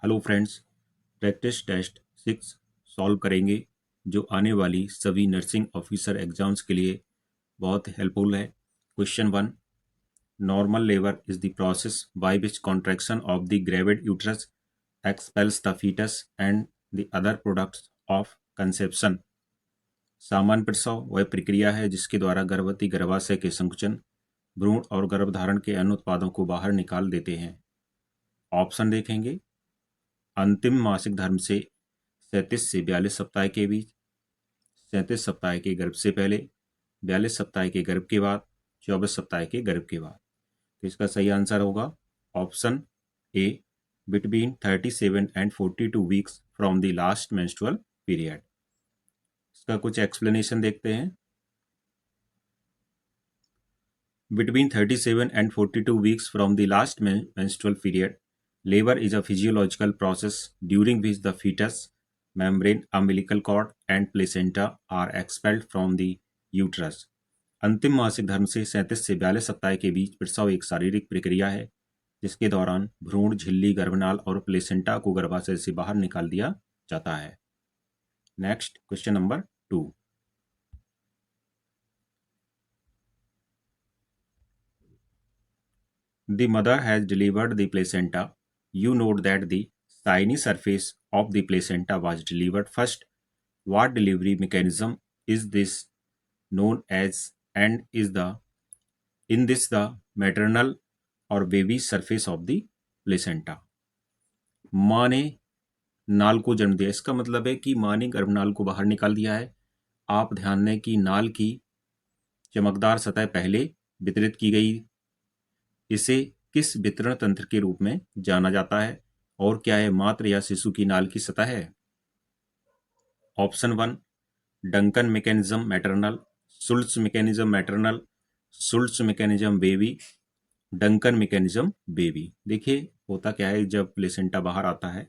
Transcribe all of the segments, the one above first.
Hello friends, practice test 6 solve करेंगे जो आने वाली सभी नर्सिंग ऑफिसर एग्जाम्स के लिए बहुत हेल्पफुल है। Question 1, normal labour is the process by which contraction of the gravid uterus expels the fetus and the other products of conception. सामान्य प्रसव वह प्रक्रिया है जिसके द्वारा गर्भवती गर्भाशय के संकुचन, भ्रूण और गर्भधारण के अन्य उत्पादों को बाहर निकाल देते हैं। ऑप्शन देखेंगे। अंतिम मासिक धर्म से 37 से 42 सप्ताह के बीच, 37 सप्ताह के गर्भ से पहले, 42 सप्ताह के गर्भ के बाद, 24 सप्ताह के गर्भ के बाद। तो इसका सही आंसर होगा option A, between 37 and 42 weeks from the last menstrual period. इसका कुछ एक्सप्लेनेशन देखते हैं। Between 37 and 42 weeks from the last menstrual period, labor is a physiological process during which the fetus, membrane, umbilical cord, and placenta are expelled from the uterus. अंतिम मासिक धर्म से 37 से 42 सप्ताह के बीच प्रसव एक शारीरिक प्रक्रिया है जिसके दौरान भ्रूण, झिल्ली, गर्भनाल और प्लेसेंटा को गर्भाशय से बाहर निकाल दिया जाता है। Next question number 2। The mother has delivered the placenta. You note that the shiny surface of the placenta was delivered first. What delivery mechanism is this known as, and is this the maternal or baby surface of the placenta? माँ ने नाल को जन्म दिया, इसका मतलब है कि माँ ने गर्भनाल को बाहर निकाल दिया है। आप ध्यान दें कि नाल की चमकदार सतह पहले वितरित की गई। इसे किस वितरण तंत्र के रूप में जाना जाता है और क्या है मात्र या शिशु की नाल की सतह है? Option 1, Duncan mechanism maternal, Schultze mechanism maternal, Schultze mechanism baby, Duncan mechanism baby. देखिए होता क्या है, जब प्लेसेंटा बाहर आता है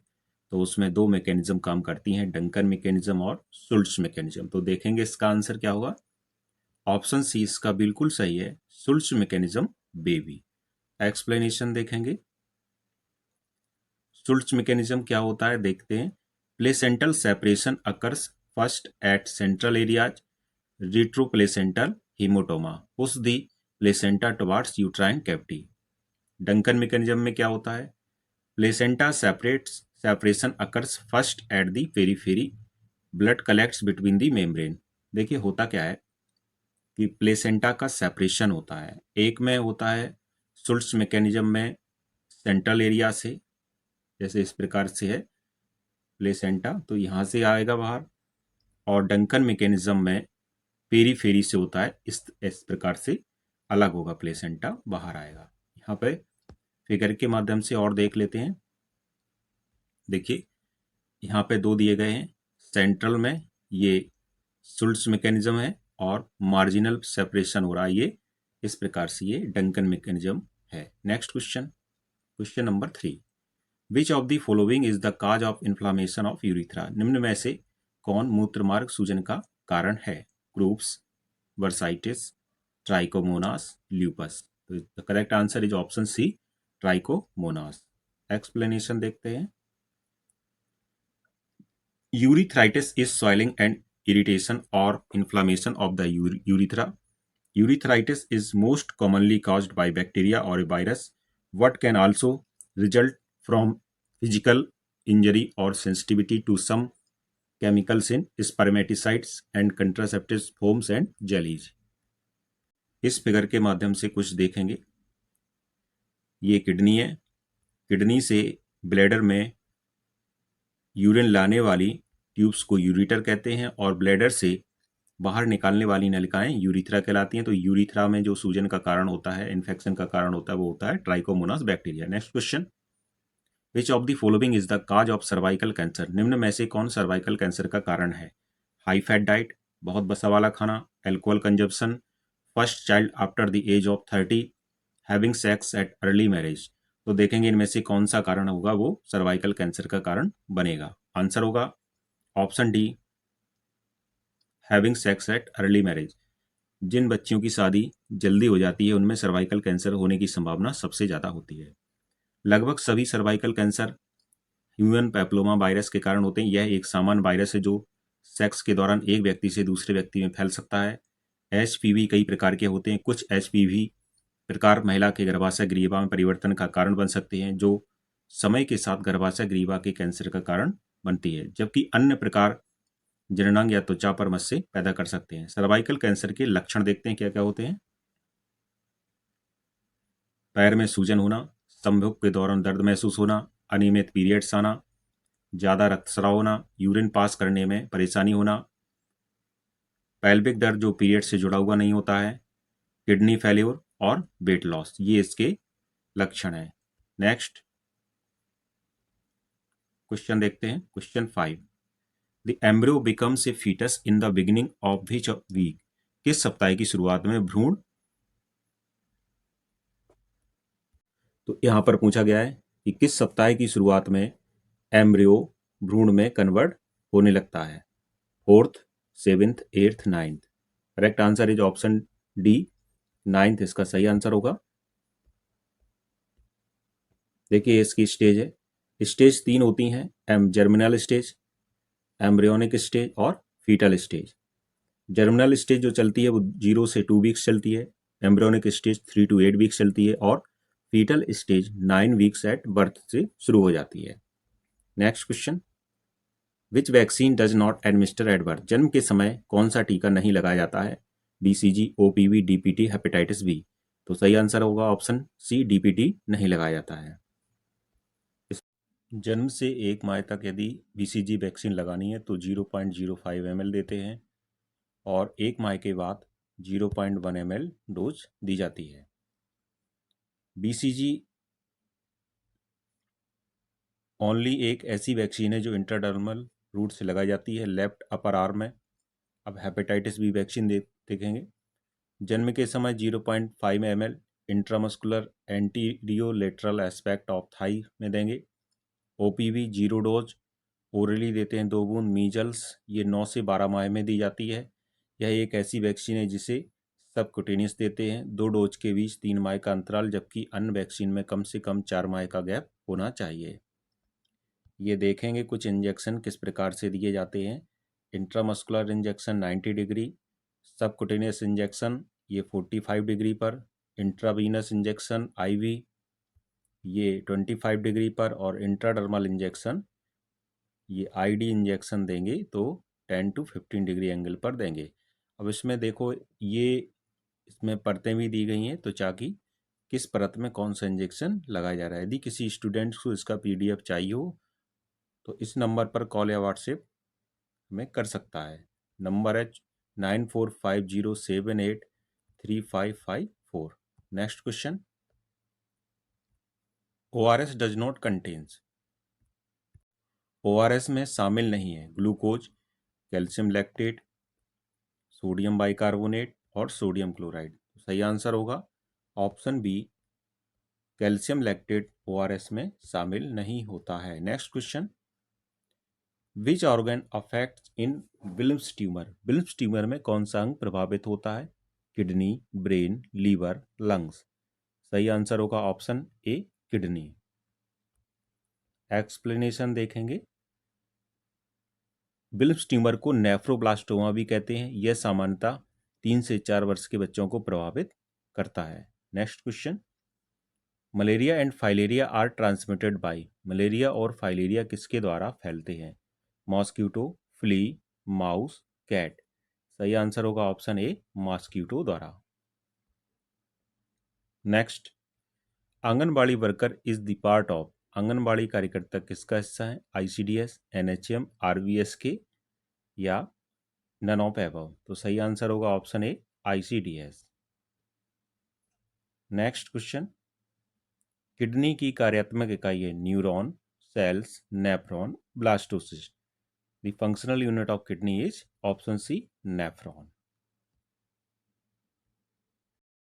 तो उसमें दो मैकेनिज्म काम करती हैं, डंकन मैकेनिज्म और शुल्ट्ज मैकेनिज्म। तो देखेंगे इसका आंसर क्या होगा। ऑप्शन सी इसका बिल्कुल सही है, शुल्ट्ज मैकेनिज्म बेबी। एक्सप्लेनेशन देखेंगे। शुल्ट्ज मैकेनिज्म क्या होता है देखते हैं। Placental separation occurs first at central areas, retroplacental haematoma push the placenta towards uterine cavity. Duncan mechanism में क्या होता है, placenta separation occurs first at the periphery, blood collects between the membrane. देखिए होता क्या है कि प्लेसेंटा का सेपरेशन होता है, एक में होता है शुल्ट्ज मैकेनिज्म में सेंट्रल एरिया से, जैसे इस प्रकार से है प्लेसेंटा तो यहाँ से आएगा बाहर, और डंकन मैकेनिज्म में पेरीफेरी से होता है, इस प्रकार से अलग होगा प्लेसेंटा, बाहर आएगा। यहाँ पे फिगर के माध्यम से और देख लेते हैं। देखिए यहाँ पे दो दिए गए हैं, सेंट्रल में ये शुल्ट्ज मैकेनिज्म है और मार्जिनल सेपरेशन हो रहा है, ये इस प्रकार से ये डंकन मैकेनिज्म है। Next question number 3, which of the following is the cause of inflammation of urethra. निम्न में से कौन मूत्रमार्ग सूजन का कारण है? Croups, bursitis, trichomonas, lupus. तो the correct answer is option C, trichomonas. Explanation देखते हैं। Urethritis is swelling and irritation or inflammation of the urethra. Urethritis is most commonly caused by bacteria or a virus. What can also result from physical injury or sensitivity to some chemicals in spermaticides and contraceptive foams and jellies. इस figure के माध्यम से कुछ देखेंगे। ये kidney है, kidney से bladder में यूरिन लाने वाली ट्यूब्स को यूरिटर कहते हैं और ब्लैडर से बाहर निकालने वाली नलिकाएं यूरिथ्रा कहलाती हैं। तो यूरिथ्रा में जो सूजन का कारण होता है, इन्फेक्शन का कारण होता है, वो होता है trichomonas bacteria. Next question, which of the following is the cause of cervical cancer. निम्न में से कौन सर्वाइकल कैंसर का कारण है? हाई फैट डाइट, बहुत बसा वाला खाना, alcohol consumption, first child after the age of 30, having sex at early marriage. तो देखेंगे इनमें से कौन सा कारण होगा वो सर्वाइकल कैंसर का कारण बनेगा। आंसर होगा option D, having sex at early marriage. जिन बच्चियों की शादी जल्दी हो जाती है उनमें सर्वाइकल कैंसर होने की संभावना सबसे ज़्यादा होती है। लगभग सभी cervical cancer human papilloma virus के कारण होते हैं। यह एक सामान्य वायरस है जो सेक्स के दौरान एक व्यक्ति से दूसरे व्यक्ति में फैल सकता है। एचपीवी कई प्रकार के होते हैं। कुछ एचपीवी प्रकार महिला के गर्भाशय ग्रीवा में परिवर्तन का कारण बन सकते हैं, जो समय के साथ गर्भाशय ग्रीवा के कैंसर का कारण बनती है, जबकि अन्य प्रकार जननांग या त्वचा पर मस्से पैदा कर सकते हैं। सर्वाइकल कैंसर के लक्षण देखते हैं क्या क्या होते हैं। पैर में सूजन होना, संभोग के दौरान दर्द महसूस होना, अनियमित पीरियड्स आना, ज़्यादा रक्तस्राव होना, यूरिन पास करने में परेशानी होना, पेल्विक दर्द जो पीरियड से जुड़ा हुआ नहीं होता है, किडनी फेल्योर और वेट लॉस, ये इसके लक्षण हैं। नेक्स्ट क्वेश्चन देखते हैं। Question 5, the embryo becomes a foetus in the beginning of which week. किस सप्ताह की शुरुआत में भ्रूण, तो यहां पर पूछा गया है कि किस सप्ताह की शुरुआत में एम्ब्रियो भ्रूण में कन्वर्ट होने लगता है। 4th, 7th, 8th, 9th। Correct answer is option D, 9th इसका सही आंसर होगा। देखिए इसकी स्टेज है, स्टेज 3 होती हैं, जर्मिनल स्टेज, एम्ब्रियोनिक स्टेज और फीटल स्टेज। जर्मिनल स्टेज जो चलती है वो 0 से 2 वीक्स चलती है, एम्ब्रियोनिक स्टेज 3 to 8 वीक्स चलती है और foetal stage 9 weeks at birth से शुरू हो जाती है। Next question, which vaccine does not administer at birth. जन्म के समय कौन सा टीका नहीं लगाया जाता है। BCG, OPV, DPT, hepatitis B. तो सही आंसर होगा ऑप्शन सी, डीपीटी नहीं लगाया जाता है। जन्म से 1 माह तक यदि बीसीजी वैक्सीन लगानी है तो 0.05 ml देते हैं और 1 माह के बाद 0.1 ml डोज दी जाती है। बीसीजी ओनली एक ऐसी वैक्सीन है जो इंट्राडर्मल रूट से लगाई जाती है, लेफ्ट अपर आर्म में। अब हेपेटाइटिस बी वैक्सीन देखेंगे। जन्म के समय 0.5 ml intramuscular anterolateral aspect of thigh में देंगे। ओपीवी 0 डोज ओरली देते हैं, 2 बूंद। मीजल्स ये 9 से 12 माह में दी जाती है। यह एक ऐसी वैक्सीन है जिसे सबकुटेनियस देते हैं, 2 डोज के बीच 3 माह का अंतराल, जबकि अन्य वैक्सीन में कम से कम 4 माह का गैप होना चाहिए। ये देखेंगे कुछ इंजेक्शन किस प्रकार से दिए जाते हैं। Intramuscular injection 90 degree, subcutaneous injection ये 45 डिग्री पर, इंट्रावीनस इंजेक्शन आईवी ये 25 डिग्री पर और इंट्राडर्मल इंजेक्शन ये आईडी इंजेक्शन देंगे तो 10 to 15 डिग्री एंगल पर देंगे। अब इसमें देखो ये इसमें परतें भी दी गई हैं, तो ताकि किस परत में कौन सा इंजेक्शन लगाया जा रहा है। यदि किसी स्टूडेंट को इसका पीडीएफ चाहिए हो तो इस नंबर पर कॉल या व्हाट्सएप में कर सकता है। नंबर है 9450783554। Next question, ORS does not contains. ORS में शामिल नहीं है glucose, calcium lactate, sodium bicarbonate और सोडियम क्लोराइड। सही आंसर होगा option B, calcium lactate ORS में शामिल नहीं होता है। Next question, which organ affect in Wilms tumour. Wilms tumour में कौन सा अंग प्रभावित होता है। Kidney, brain, liver, lungs. सही आंसर होगा ऑप्शन ए, किडनी। एक्सप्लेनेशन देखेंगे। विल्म्स ट्यूमर को नेफ्रोब्लास्टोमा भी कहते हैं। यह सामान्यतः 3 से 4 वर्ष के बच्चों को प्रभावित करता है। Next question, malaria and filaria are transmitted by. Malaria और फाइलेरिया किसके द्वारा फैलते हैं। Mosquito, flea, mouse, cat. सही आंसर होगा ऑप्शन ए, मॉस्किटो द्वारा। Next, anganwadi worker is the part of. Anganwadi कार्यकर्ता किसका हिस्सा है। आईसीडीएस, एनएचएम, आरवीएसके या नन ऑफ एबव। तो सही आंसर होगा option A, ICDS. Next question, kidney की कार्यात्मक इकाई है neuron, cells, nephron, blastocyst. The functional unit of kidney is option C, nephron.